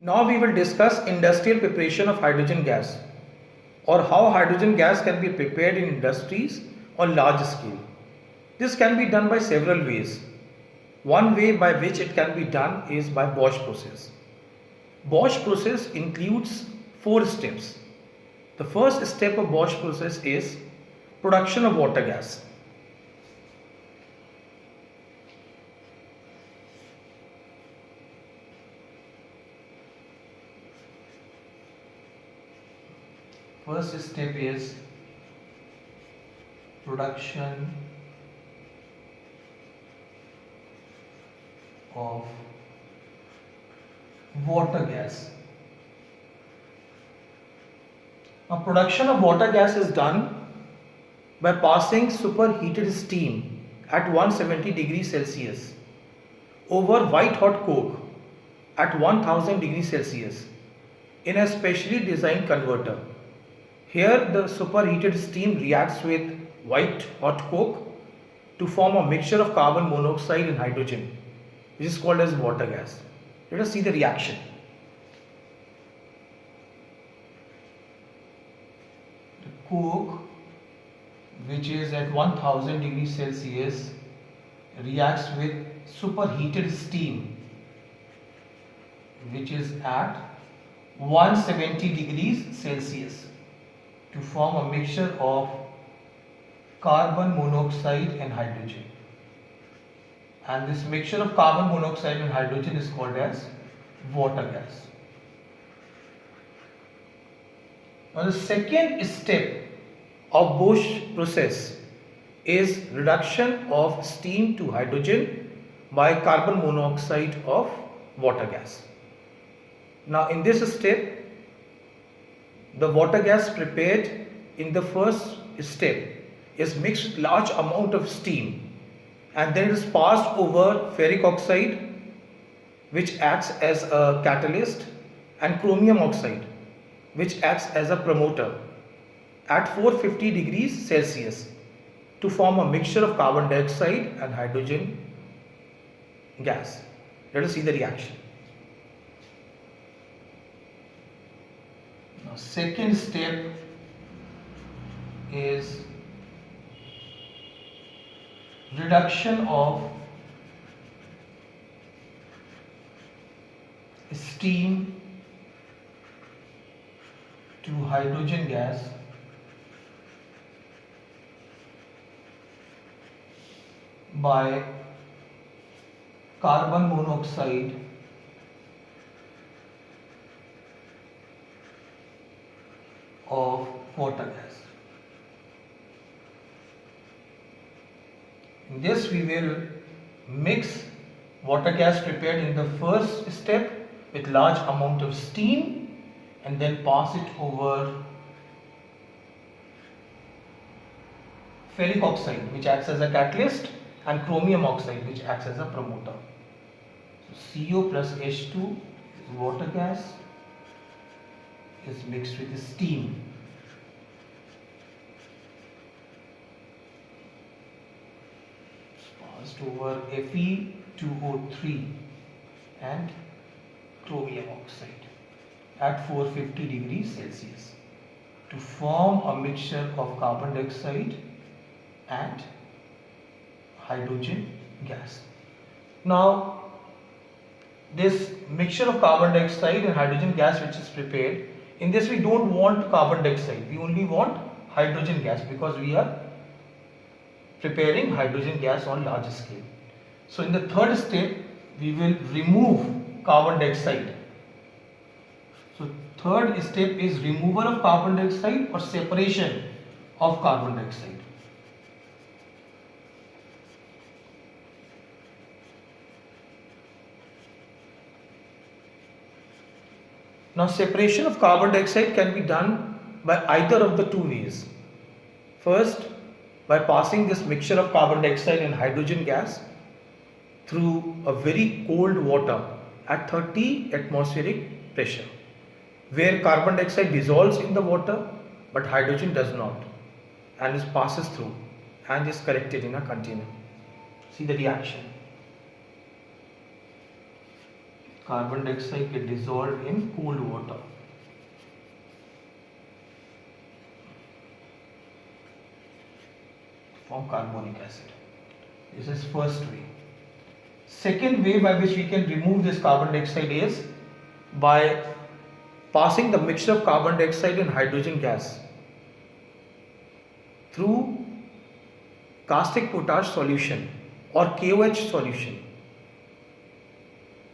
Now we will discuss industrial preparation of hydrogen gas or how hydrogen gas can be prepared in industries on large scale. This can be done by several ways. One way by which it can be done is by Bosch process. Bosch process includes 4 steps. The first step of Bosch process is production of water gas. First step is production of water gas. Now, production of water gas is done by passing superheated steam at 170 degrees Celsius over white hot coke at 1000 degrees Celsius in a specially designed converter. Here the superheated steam reacts with white hot coke to form a mixture of carbon monoxide and hydrogen, which is called as water gas. Let us see the reaction. The coke, which is at 1000 degrees Celsius, reacts with superheated steam, which is at 170 degrees Celsius, to form a mixture of carbon monoxide and hydrogen. And this mixture of carbon monoxide and hydrogen is called as water gas. Now the second step of Bosch process is reduction of steam to hydrogen by carbon monoxide of water gas. Now in this step, the water gas prepared in the first step is mixed with large amount of steam, and then it is passed over ferric oxide, which acts as a catalyst, and chromium oxide, which acts as a promoter, at 450 degrees Celsius to form a mixture of carbon dioxide and hydrogen gas. Let us see the reaction. Now, second step is reduction of steam to hydrogen gas by carbon monoxide of water gas. In this we will mix water gas prepared in the first step with large amount of steam and then pass it over ferric oxide, which acts as a catalyst, and chromium oxide, which acts as a promoter. So CO plus H2 is water gas is mixed with steam. It's passed over Fe2O3 and chromium oxide at 450 degrees Celsius to form a mixture of carbon dioxide and hydrogen gas. Now, this mixture of carbon dioxide and hydrogen gas which is prepared, in this we don't want carbon dioxide, we only want hydrogen gas because we are preparing hydrogen gas on large scale. So in the third step we will remove carbon dioxide. So third step is removal of carbon dioxide or separation of carbon dioxide. Now separation of carbon dioxide can be done by either of the two ways. First, by passing this mixture of carbon dioxide and hydrogen gas through a very cold water at 30 atmospheric pressure, where carbon dioxide dissolves in the water but hydrogen does not, and it passes through and is collected in a container. See the reaction. carbon dioxide get dissolved in cold water. Form carbonic acid. This is first way. Second way by which we can remove this carbon dioxide is by passing the mixture of carbon dioxide and hydrogen gas through caustic potash solution or KOH solution,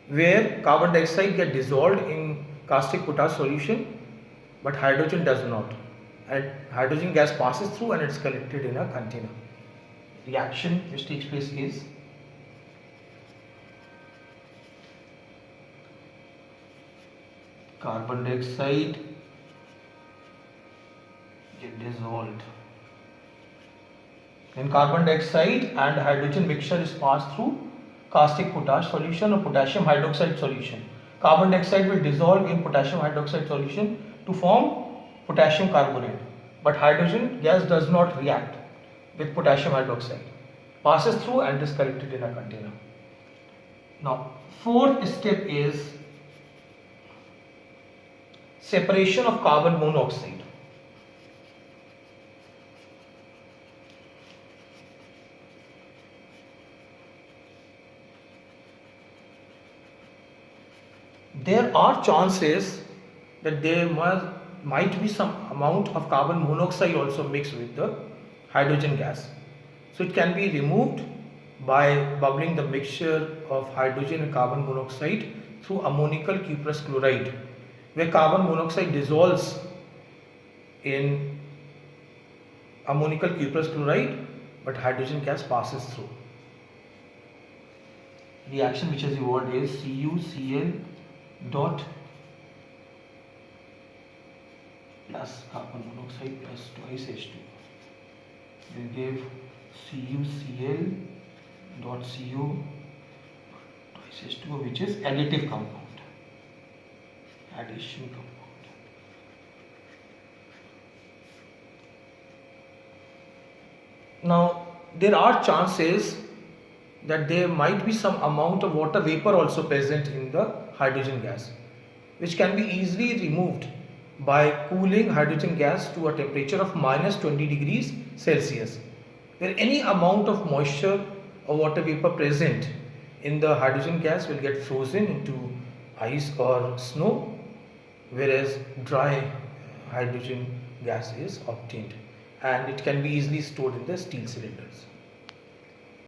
where carbon dioxide get dissolved in caustic potash solution but hydrogen does not, and hydrogen gas passes through and it's collected in a container. Reaction which takes place is carbon dioxide get dissolved. Then carbon dioxide and hydrogen mixture is passed through caustic potash solution or potassium hydroxide solution. Carbon dioxide will dissolve in potassium hydroxide solution to form potassium carbonate, but hydrogen gas does not react with potassium hydroxide, passes through and is collected in a container. Now, fourth step is separation of carbon monoxide. There are chances that there might be some amount of carbon monoxide also mixed with the hydrogen gas. So it can be removed by bubbling the mixture of hydrogen and carbon monoxide through ammonical cuprous chloride, where carbon monoxide dissolves in ammonical cuprous chloride but hydrogen gas passes through. Reaction which has evolved is CuCl dot plus carbon monoxide plus twice H2 will give CuCl dot CO twice H2O, which is additive compound, addition compound. Now there are chances that there might be some amount of water vapor also present in the hydrogen gas, which can be easily removed by cooling hydrogen gas to a temperature of minus 20 degrees Celsius, where any amount of moisture or water vapor present in the hydrogen gas will get frozen into ice or snow, whereas dry hydrogen gas is obtained, and it can be easily stored in the steel cylinders.